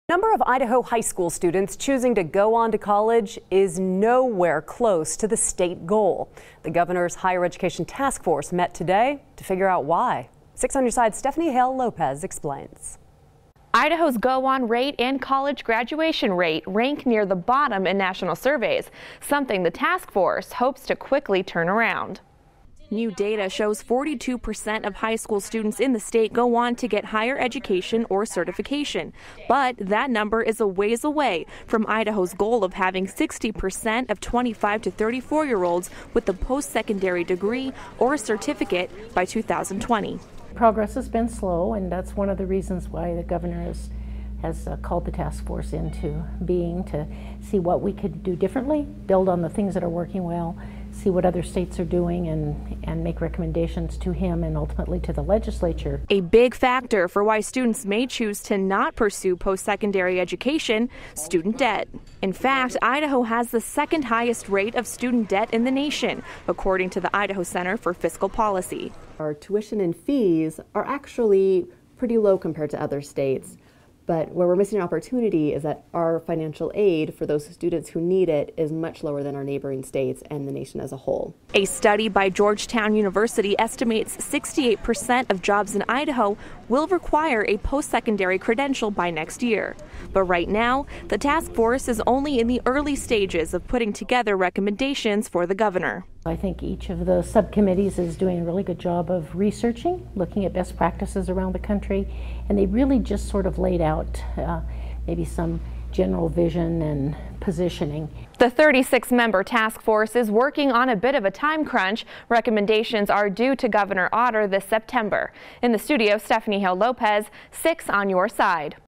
Number of Idaho high school students choosing to go on to college is nowhere close to the state goal. The governor's higher education task force met today to figure out why. 6 on your side, Stephanie Hale-Lopez explains. Idaho's go-on rate and college graduation rate rank near the bottom in national surveys, something the task force hopes to quickly turn around. New data shows 42% of high school students in the state go on to get higher education or certification. But that number is a ways away from Idaho's goal of having 60% of 25 to 34-year-olds with a post-secondary degree or a certificate by 2020. Progress has been slow, and that's one of the reasons why the governor has called the task force into being, to see what we could do differently, build on the things that are working well, see what other states are doing, and make recommendations to him and ultimately to the legislature. A big factor for why students may choose to not pursue post-secondary education: student debt. In fact, Idaho has the second highest rate of student debt in the nation, according to the Idaho Center for Fiscal Policy. Our tuition and fees are actually pretty low compared to other states. But where we're missing an opportunity is that our financial aid for those students who need it is much lower than our neighboring states and the nation as a whole. A study by Georgetown University estimates 68% of jobs in Idaho will require a post-secondary credential by next year. But right now, the task force is only in the early stages of putting together recommendations for the governor. I think each of the subcommittees is doing a really good job of researching, looking at best practices around the country, and they really just sort of laid out maybe some general vision and positioning. The 36-member task force is working on a bit of a time crunch. Recommendations are due to Governor Otter this September. In the studio, Stephanie Hale-Lopez, 6 on your side.